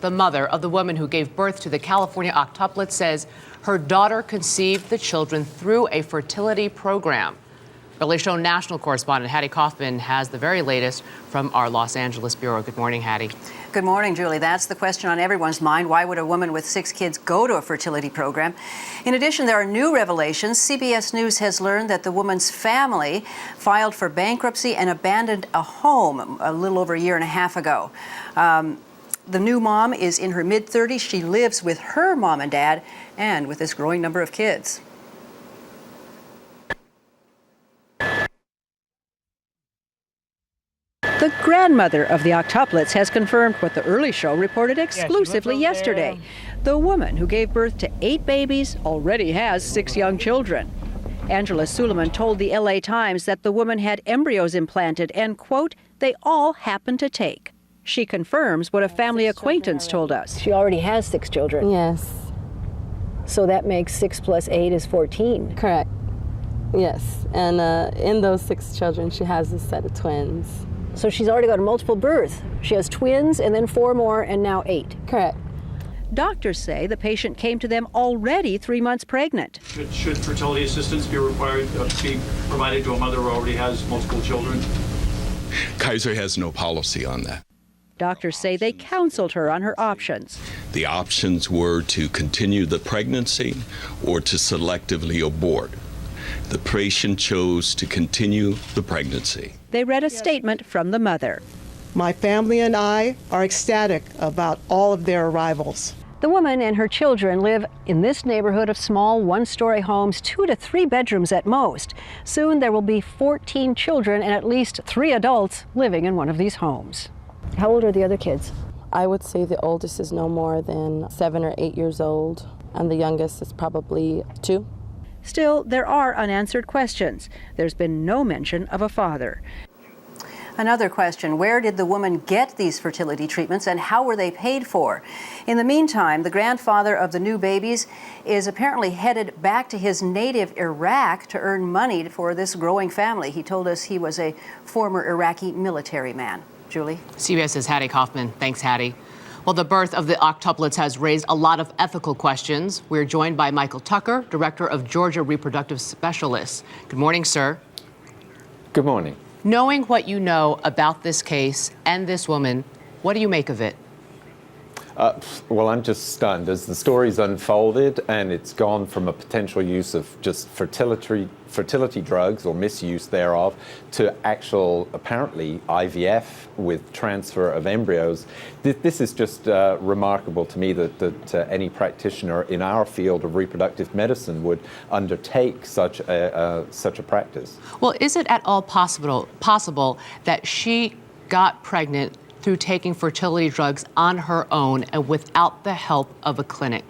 The mother of the woman who gave birth to the California octuplets says her daughter conceived the children through a fertility program. Early Show national correspondent Hattie Kaufman has the very latest from our Los Angeles bureau. Good morning, Hattie. Good morning, Julie. That's the question on everyone's mind. Why would a woman with 6 kids go to a fertility program? In addition, there are new revelations. CBS News has learned that the woman's family filed for bankruptcy and abandoned a home a little over a year and a half ago. The new mom is in her mid-30s. She lives with her mom and dad and with this growing number of kids. The grandmother of the octuplets has confirmed what the Early Show reported exclusively yesterday. The woman who gave birth to 8 babies already has 6 young children. Angela Suleiman told the LA Times that the woman had embryos implanted and, quote, they all happened to take. She confirms what a family acquaintance told us. She already has 6 children. Yes. So that makes 6 plus 8 is 14. Correct. Yes. And in those 6 children, she has a set of twins. So she's already got a multiple birth. She has twins and then 4 more and now 8. Correct. Doctors say the patient came to them already 3 months pregnant. Should fertility assistance be required to be provided to a mother who already has multiple children? Kaiser has no policy on that. Doctors say they counseled her on her options. The options were to continue the pregnancy or to selectively abort. The patient chose to continue the pregnancy. They read a statement from the mother. My family and I are ecstatic about all of their arrivals. The woman and her children live in this neighborhood of small 1-story homes, 2 to 3 bedrooms at most. Soon there will be 14 children and at least 3 adults living in one of these homes. How old are the other kids? I would say the oldest is no more than 7 or 8 years old, and the youngest is probably 2. Still, there are unanswered questions. There's been no mention of a father. Another question, where did the woman get these fertility treatments and how were they paid for? In the meantime, the grandfather of the new babies is apparently headed back to his native Iraq to earn money for this growing family. He told us he was a former Iraqi military man. Julie? CBS's Hattie Kaufman. Thanks, Hattie. Well, the birth of the octuplets has raised a lot of ethical questions. We're joined by Michael Tucker, Director of Georgia Reproductive Specialists. Good morning, sir. Good morning. Knowing what you know about this case and this woman, what do you make of it? Well, I'm just stunned. As the story's unfolded and it's gone from a potential use of just fertility drugs or misuse thereof to actual, apparently, IVF with transfer of embryos, this is just remarkable to me that any practitioner in our field of reproductive medicine would undertake such a practice. Well, is it at all possible that she got pregnant through taking fertility drugs on her own and without the help of a clinic?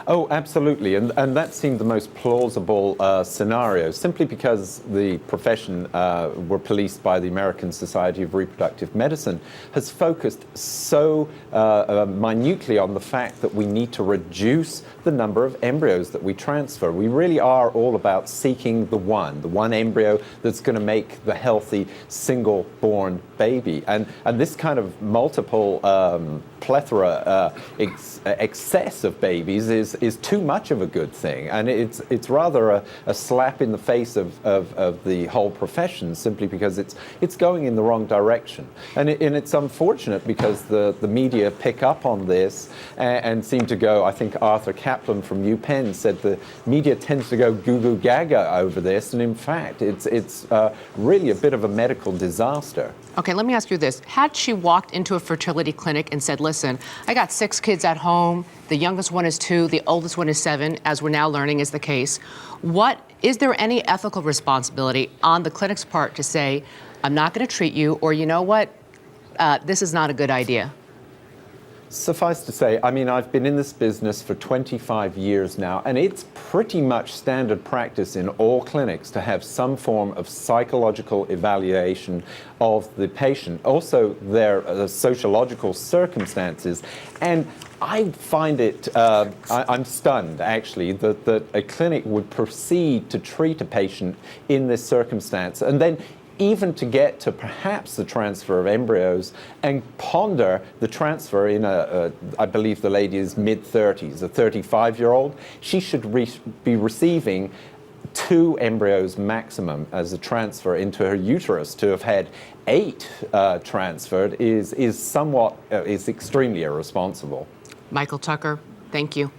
Oh, absolutely. And that seemed the most plausible scenario, simply because the profession, were policed by the American Society of Reproductive Medicine, has focused so minutely on the fact that we need to reduce the number of embryos that we transfer. We really are all about seeking the one embryo that's going to make the healthy single-born baby. And this kind of multiple plethora, excess of babies is too much of a good thing, and it's rather a slap in the face of the whole profession, simply because it's going in the wrong direction, and it's unfortunate because the media pick up on this and seem to go. I think Arthur Kaplan from UPenn said the media tends to go goo goo gaga over this, and in fact it's really a bit of a medical disaster. Okay, let me ask you this. Had she walked into a fertility clinic and said, listen, I got 6 kids at home, the youngest one is 2, the oldest one is 7, as we're now learning is the case, is there any ethical responsibility on the clinic's part to say, I'm not going to treat you, or you know what, this is not a good idea? Suffice to say, I mean, I've been in this business for 25 years now, and it's pretty much standard practice in all clinics to have some form of psychological evaluation of the patient, also their sociological circumstances. And I find it, I'm stunned, actually, that a clinic would proceed to treat a patient in this circumstance and then even to get to perhaps the transfer of embryos and ponder the transfer in I believe the lady is mid-30s, a 35-year-old, she should be receiving 2 embryos maximum as a transfer into her uterus. To have had 8 transferred is extremely irresponsible. Michael Tucker, thank you.